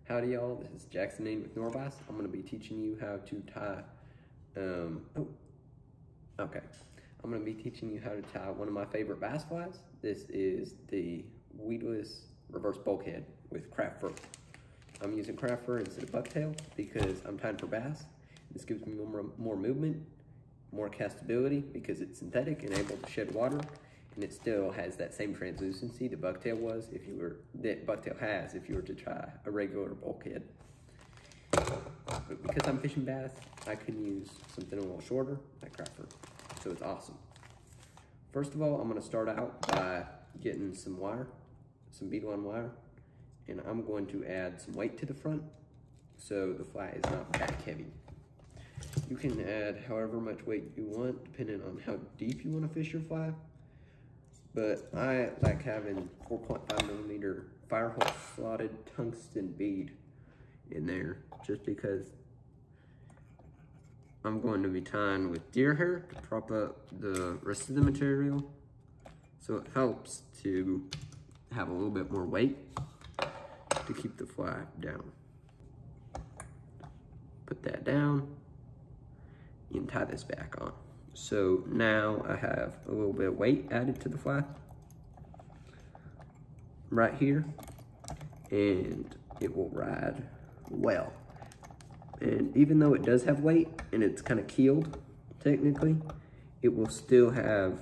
Howdy y'all, this is Jackson with Norvise. I'm going to be teaching you how to tie, I'm going to be teaching you how to tie one of my favorite bass flies. This is the Weedless Reverse Bulkhead with craft fur. I'm using craft fur instead of bucktail because I'm tying for bass. This gives me more movement, more castability because it's synthetic and able to shed water. And it still has that same translucency that bucktail has if you were to try a regular bulkhead. But because I'm fishing bass, I can use something a little shorter, like craft fur. So it's awesome. First of all, I'm gonna start out by getting some wire, some Beadlon wire, and I'm going to add some weight to the front so the fly is not back heavy. You can add however much weight you want, depending on how deep you wanna fish your fly. But I like having 4.5mm Firehole slotted tungsten bead in there just because I'm going to be tying with deer hair to prop up the rest of the material. So it helps to have a little bit more weight to keep the fly down. Put that down and tie this back on. So now I have a little bit of weight added to the fly right here, and it will ride well. And even though it does have weight and it's kind of keeled, technically, it will still have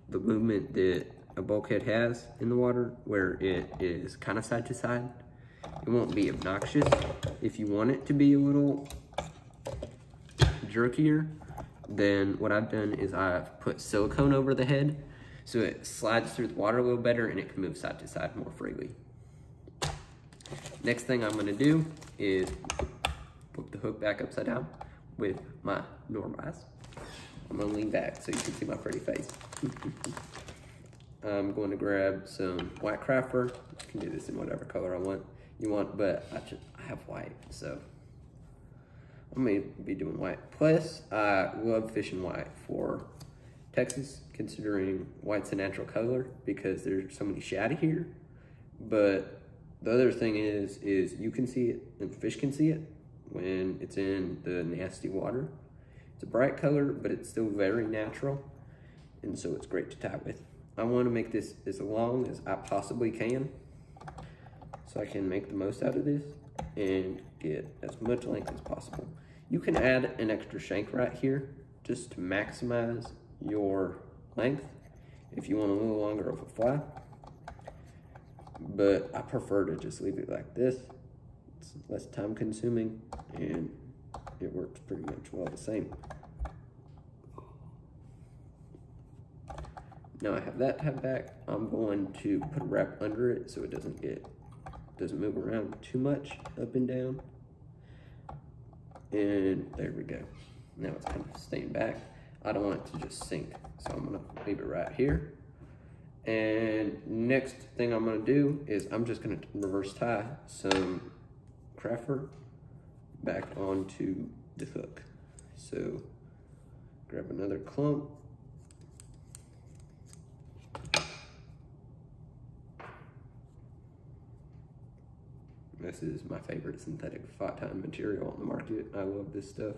the movement that a bulkhead has in the water, where it is kind of side to side. It won't be obnoxious. If you want it to be a little jerkier, then what I've done is I've put silicone over the head so it slides through the water a little better and it can move side to side more freely. Next thing I'm going to do is put the hook back upside down with my Nor-vise. I'm going to lean back so you can see my pretty face. I'm going to grab some white craft fur. You can do this in whatever color you want, but I have white, so I'm going to be doing white. Plus, I love fishing white for Texas, considering white's a natural color because there's so many shad here. But the other thing is you can see it and the fish can see it when it's in the nasty water. It's a bright color, but it's still very natural, and so it's great to tie with. I want to make this as long as I possibly can so I can make the most out of this and get as much length as possible. You can add an extra shank right here just to maximize your length if you want a little longer of a fly. But I prefer to just leave it like this. It's less time consuming and it works pretty much well the same. Now I have that tied back. I'm going to put a wrap under it so it doesn't move around too much up and down. And there we go. Now it's kind of staying back. I don't want it to just sink, so I'm gonna leave it right here. And next thing I'm gonna do is I'm just gonna reverse tie some craft fur back onto the hook. So grab another clump. This is my favorite synthetic fly tying material on the market. I love this stuff.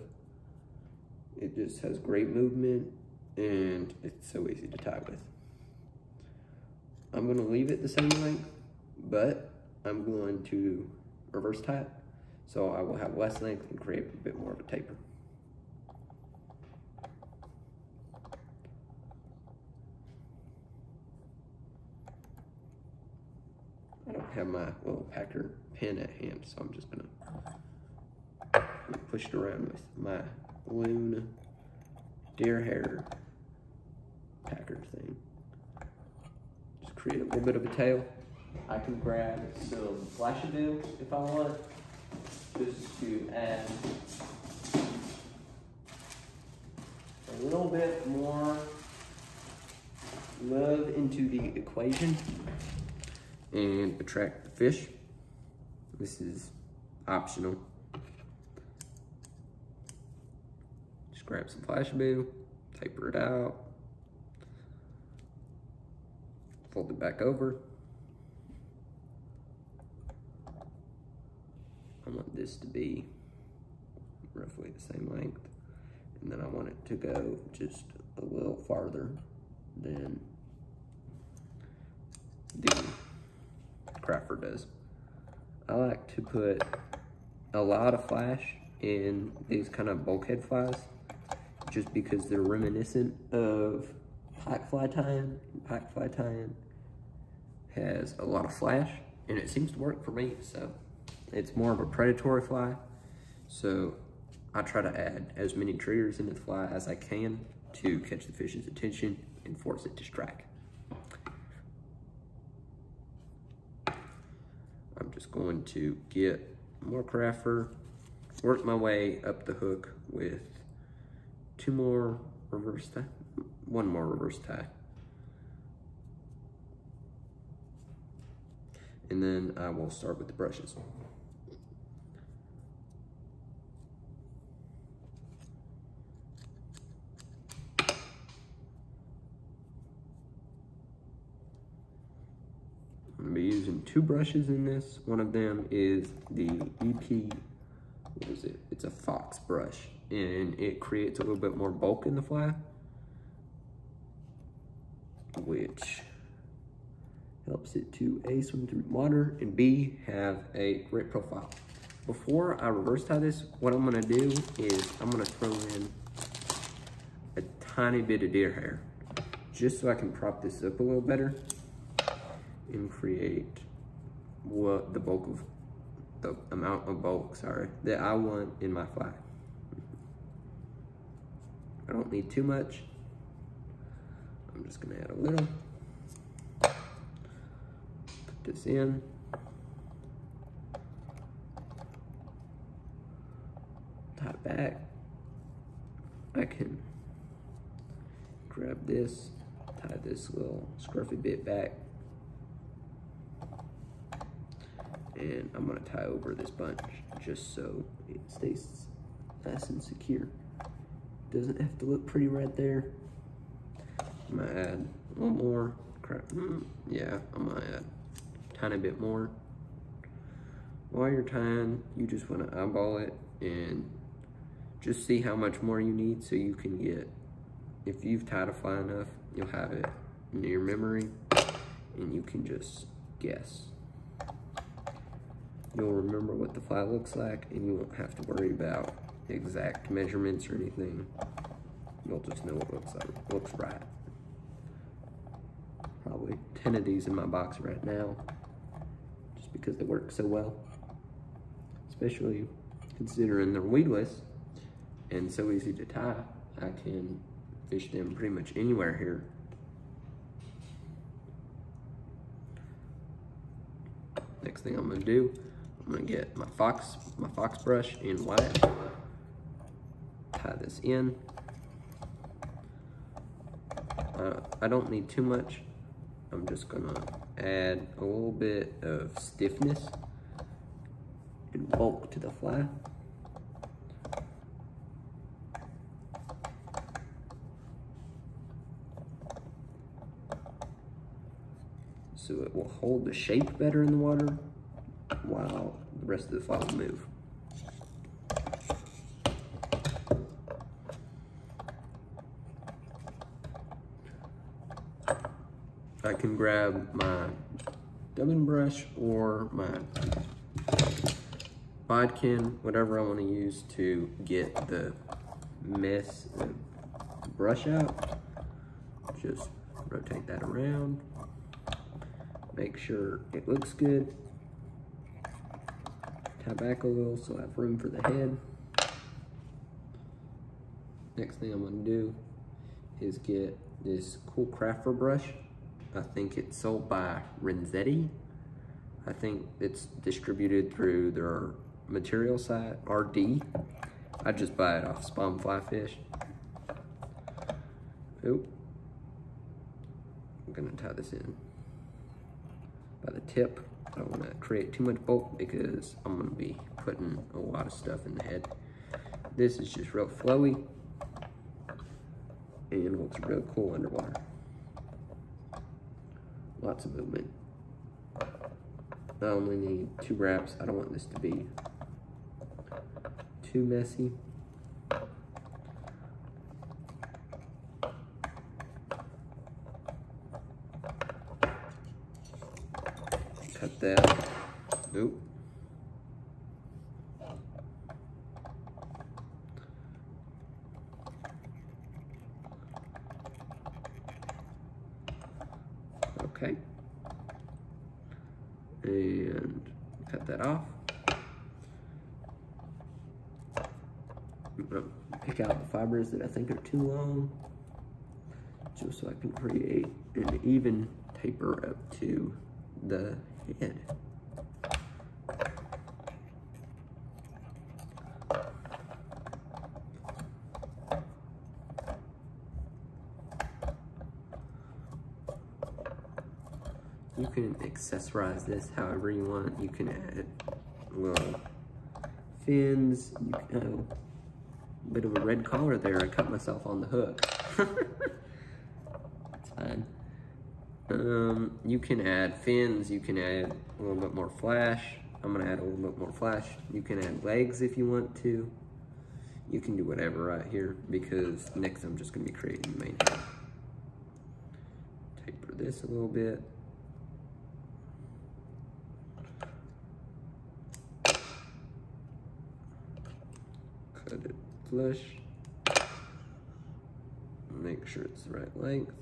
It just has great movement and it's so easy to tie with. I'm gonna leave it the same length, but I'm going to reverse tie it so I will have less length and create a bit more of a taper. I don't have my little packer pen at hand, so I'm just gonna push it around with my Loon deer hair packer thing. Just create a little bit of a tail. I can grab some Flashabou if I want, just to add a little bit more love into the equation and attract the fish. This is optional. Just grab some Flashabou, taper it out, fold it back over, I want this to be roughly the same length. And then I want it to go just a little farther than the craft fur does. I like to put a lot of flash in these kind of bulkhead flies just because they're reminiscent of pike fly tie-in. Pike fly tie-in has a lot of flash and it seems to work for me, so it's more of a predatory fly. So I try to add as many triggers into the fly as I can to catch the fish's attention and force it to strike. I'm just going to get more craft fur, work my way up the hook with two more reverse tie, one more reverse tie. And then I will start with the brushes. I'm gonna be using two brushes in this. One of them is the EP, what is it? It's a Fox brush, and it creates a little bit more bulk in the fly, which helps it to A, swim through water, and B, have a great profile. Before I reverse tie this, what I'm gonna do is I'm gonna throw in a tiny bit of deer hair, just so I can prop this up a little better and create what the bulk of, the amount of bulk, sorry, that I want in my fly. I don't need too much. I'm just gonna add a little. Put this in. Tie it back. I can grab this, tie this little scruffy bit back, and I'm gonna tie over this bunch just so it stays nice and secure. Doesn't have to look pretty right there. I'm gonna add a little more crap. Yeah, I'm gonna add a tiny bit more. While you're tying, you just wanna eyeball it and just see how much more you need so you can get, if you've tied a fly enough, you'll have it in your memory and you can just guess. You'll remember what the fly looks like and you won't have to worry about exact measurements or anything. You'll just know what looks right. Probably 10 of these in my box right now, just because they work so well. Especially considering they're weedless and so easy to tie. I can fish them pretty much anywhere here. Next thing I'm gonna do, I'm gonna get my fox brush in white, tie this in. I don't need too much. I'm just gonna add a little bit of stiffness and bulk to the fly. So it will hold the shape better in the water while the rest of the fly will move. I can grab my dubbing brush or my bodkin, whatever I want to use to get the mess of the brush out. Just rotate that around. Make sure it looks good. Tie back a little so I have room for the head. Next thing I'm gonna do is get this cool craft fur brush. I think it's sold by Renzetti. I think it's distributed through their material site, RD. I just buy it off Spawn Fly Fish. Oop. I'm gonna tie this in by the tip. I don't wanna create too much bulk because I'm gonna be putting a lot of stuff in the head. This is just real flowy and looks real cool underwater. Lots of movement. I only need 2 wraps. I don't want this to be too messy. Cut that. Nope. Okay. And cut that off. I'm gonna pick out the fibers that I think are too long, just so I can create an even taper up to the head. You can accessorize this however you want. You can add little fins. You can have a bit of a red collar there. I cut myself on the hook. It's fine. You can add fins. You can add a little bit more flash. I'm gonna add a little bit more flash. You can add legs if you want to. You can do whatever right here, because next I'm just gonna be creating the main head. Taper this a little bit. Cut it flush. Make sure it's the right length.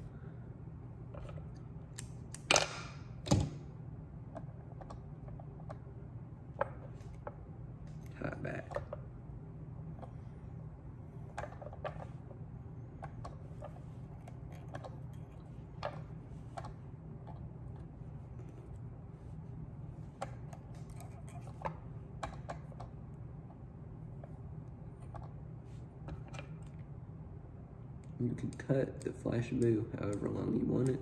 Tie it back. You can cut the Flashabou however long you want it.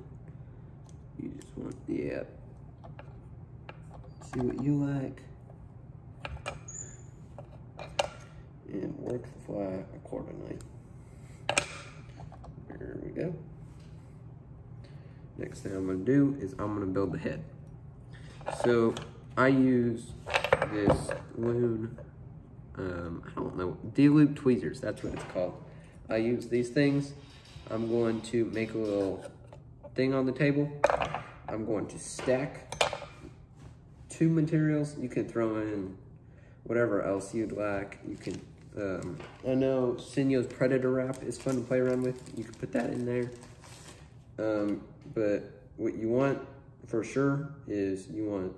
You just want, yeah. See what you like. And work the fly accordingly. There we go. Next thing I'm gonna do is I'm gonna build the head. So I use this Loon, I don't know, D-loop tweezers, that's what it's called. I use these things. I'm going to make a little thing on the table. I'm going to stack 2 materials. You can throw in whatever else you'd like. You can, I know Sinyo's Predator Wrap is fun to play around with. You can put that in there. But what you want for sure is you want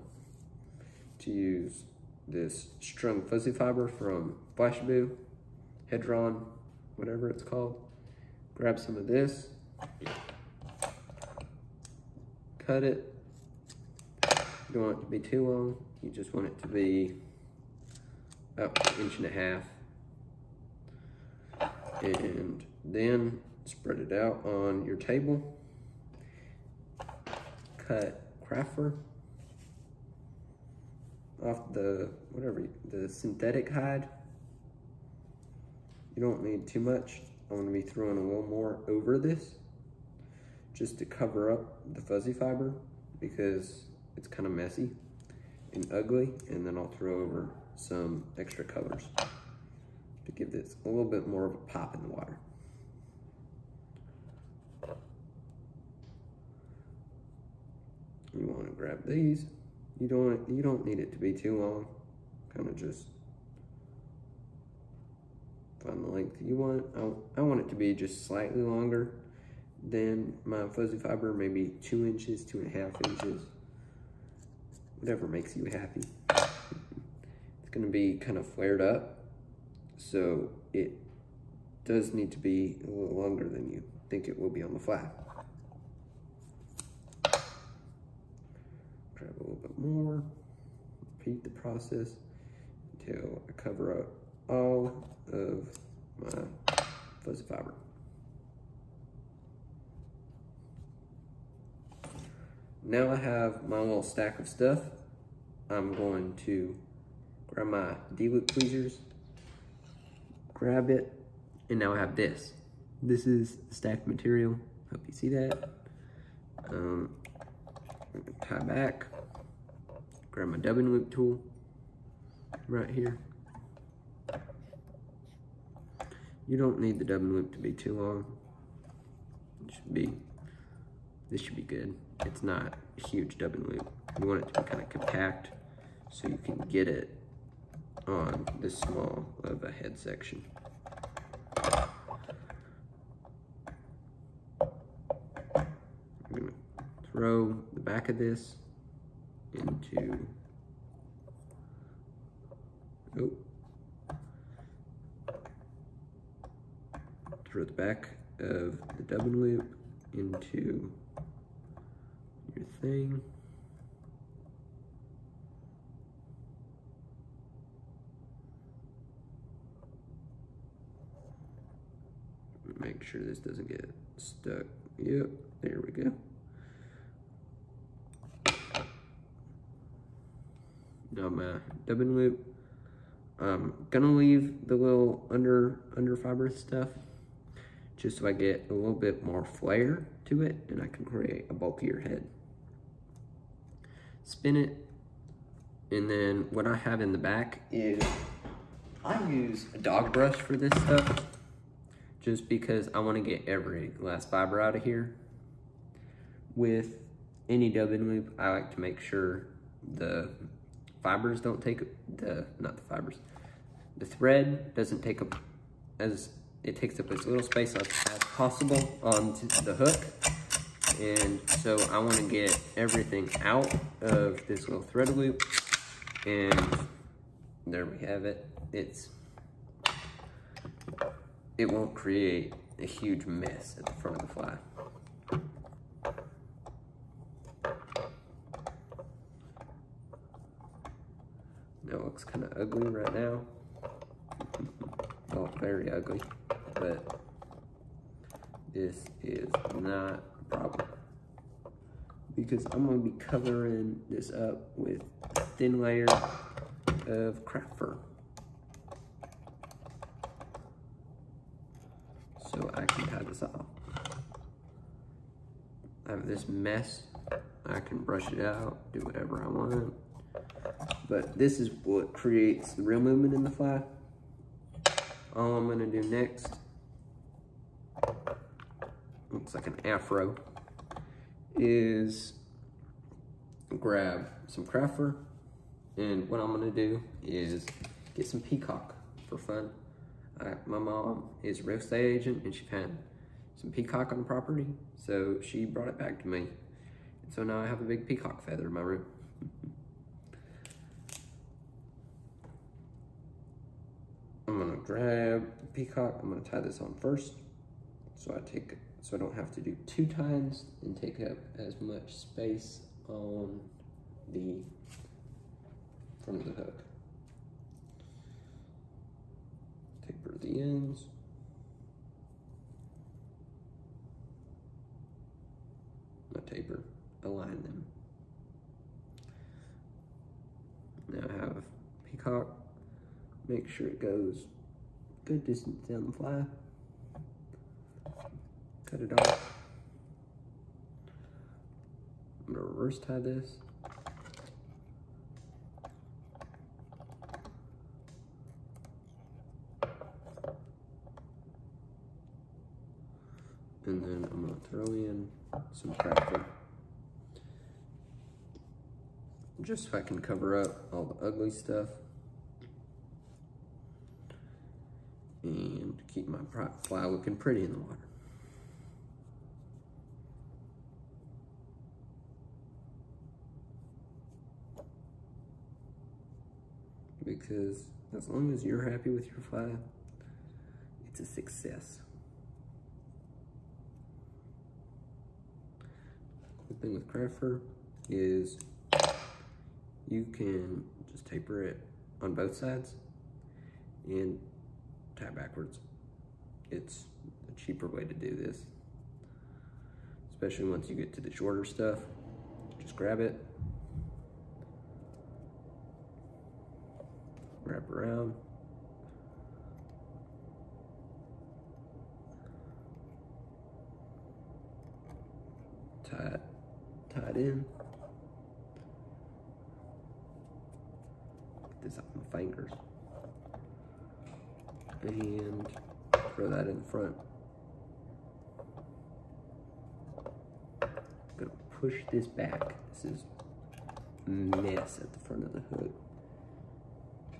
to use this strung fuzzy fiber from Flashabou, Hedron, whatever it's called. Grab some of this, cut it. You don't want it to be too long. You just want it to be about 1.5 inches. And then spread it out on your table. Cut craft fur off the, the synthetic hide. You don't need too much. I'm gonna be throwing a little more over this just to cover up the fuzzy fiber because it's kind of messy and ugly, and then I'll throw over some extra colors to give this a little bit more of a pop in the water. You want to grab these. You don't need it to be too long. Kind of just find the length you want. I want it to be just slightly longer than my fuzzy fiber, maybe 2 inches, 2.5 inches. Whatever makes you happy. It's gonna be kind of flared up, so it does need to be a little longer than you think it will be on the fly. Grab a little bit more, repeat the process until I cover up all of my fuzzy fiber. Now I have my little stack of stuff. I'm going to grab my D-loop tweezers, grab it, and now I have this. This is the stacked material. Hope you see that. Tie back, grab my dubbing loop tool right here, You don't need the dubbing loop to be too long. This should be good. It's not a huge dubbing loop. You want it to be kind of compact so you can get it on this small of a head section. I'm gonna throw the back of this into, throw the back of the dubbing loop into your thing. Make sure this doesn't get stuck. Yep, there we go. Now my dubbing loop, I'm gonna leave the little under fiber stuff just so I get a little bit more flair to it and I can create a bulkier head. Spin it, and then what I have in the back is I use a dog brush for this stuff just because I want to get every last fiber out of here. With any dubbing loop, I like to make sure the fibers don't take the thread doesn't take up it takes up as little space as possible onto the hook. And so I want to get everything out of this little thread loop, and there we have it. It won't create a huge mess at the front of the fly. Now it looks kind of ugly right now. Well, very ugly, but this is not a problem because I'm going to be covering this up with a thin layer of craft fur, so I can tie this off. I have this mess, I can brush it out, do whatever I want, but this is what creates the real movement in the fly. All I'm gonna do next, looks like an afro, is grab some craft fur, and what I'm gonna do is get some peacock for fun. My mom is a real estate agent and she found some peacock on the property, so she brought it back to me. And so now I have a big peacock feather in my room. I'm gonna grab the peacock, I'm gonna tie this on first, so I don't have to do 2 times and take up as much space on the front of the hook. Taper the ends. Not taper, align them. Now I have peacock. Make sure it goes good distance down the fly. Cut it off. I'm gonna reverse tie this. And then I'm gonna throw in some craft fur, just so I can cover up all the ugly stuff and keep my fly looking pretty in the water. Because as long as you're happy with your fly, it's a success. The thing with craft fur is you can just taper it on both sides and tie backwards. It's a cheaper way to do this, especially once you get to the shorter stuff. Just grab it, wrap around, tie it in. Get this off my fingers. And throw that in front. I'm gonna push this back. This is a mess at the front of the hook.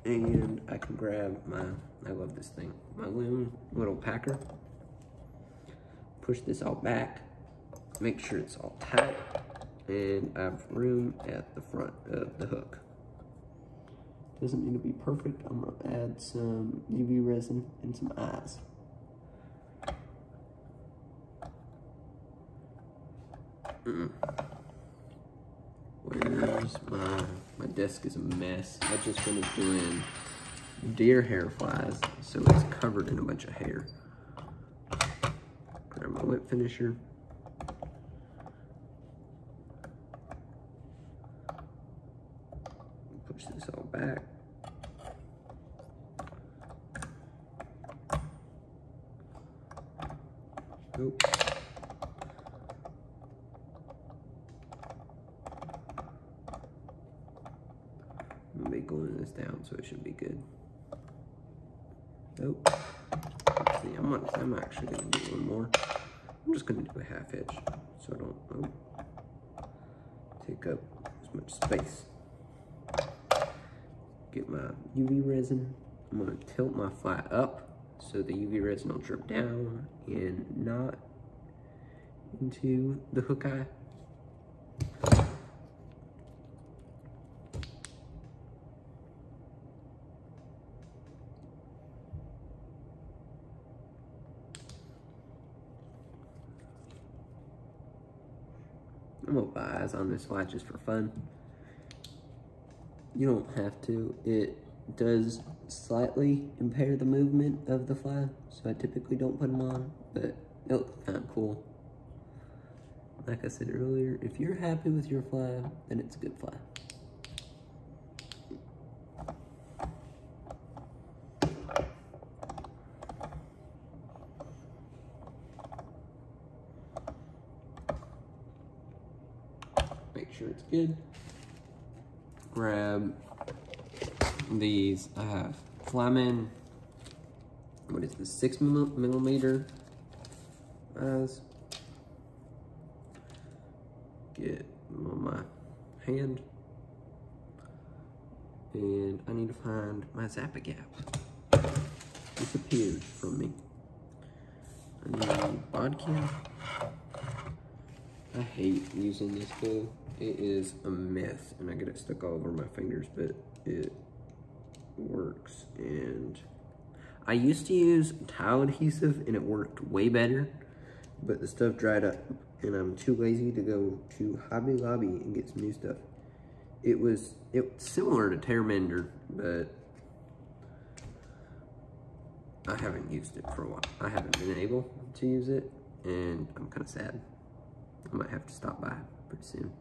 And I can grab my, I love this thing, my Loon little packer. Push this all back, make sure it's all tight, and I have room at the front of the hook. Doesn't need to be perfect. I'm gonna add some UV resin and some eyes. Where's my desk is a mess. I just finished doing deer hair flies, so it's covered in a bunch of hair. Grab my lip finisher. Push this all back. Nope. I'm gonna be gluing this down, so it should be good. Nope. Actually, I'm actually gonna do one more. I'm just gonna do a half edge, so I don't take up as much space. Get my UV resin. I'm gonna tilt my fly up so the UV resin will drip down and not into the hook eye. I'm gonna put eyes on this fly just for fun. You don't have to. It does slightly impair the movement of the fly, so I typically don't put them on, but it looks kind of cool. Like I said earlier, if you're happy with your fly, then it's a good fly. Make sure it's good. Grab these. I have Flyman. What is this? 6mm eyes. Get them on my hand. And I need to find my Zap-A-Gap. Disappeared from me. I need bodkin. I hate using this glue. It is a mess, and I get it stuck all over my fingers, but it works. And I used to use tile adhesive, and it worked way better, but the stuff dried up, and I'm too lazy to go to Hobby Lobby and get some new stuff. It was similar to Tearmender, but I haven't used it for a while. I haven't been able to use it, and I'm kind of sad. I might have to stop by pretty soon.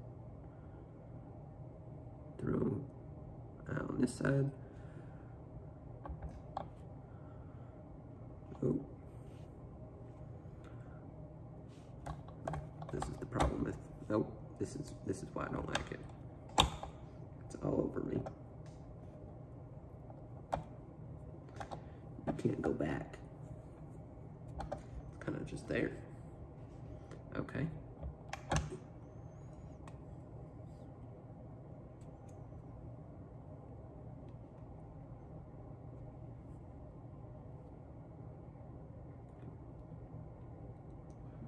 Throw out on this side. Oh. This is the problem with, oh, this is why I don't like it. It's all over me. You can't go back. It's kind of just there. Okay.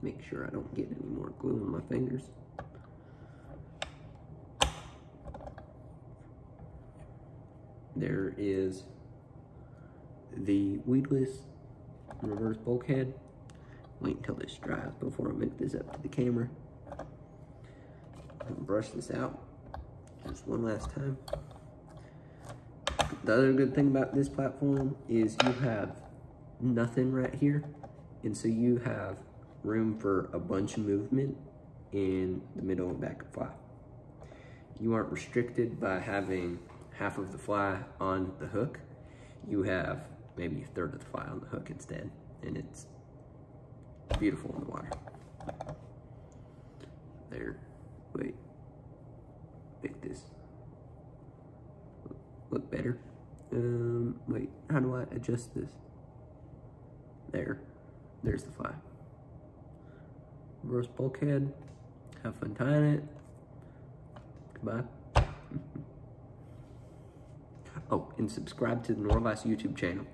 Make sure I don't get any more glue on my fingers. There is the Weedless Reverse Bulkhead. Wait until this dries before I make this up to the camera. I'll brush this out just one last time. The other good thing about this platform is you have nothing right here, and so you have room for a bunch of movement in the middle and back of the fly. You aren't restricted by having half of the fly on the hook. You have maybe a third of the fly on the hook instead, and it's beautiful in the water. There, wait, make this look better. Wait, how do I adjust this? There's the fly. Reverse bulkhead. Have fun tying it. Goodbye. Oh, and subscribe to the Norvise YouTube channel.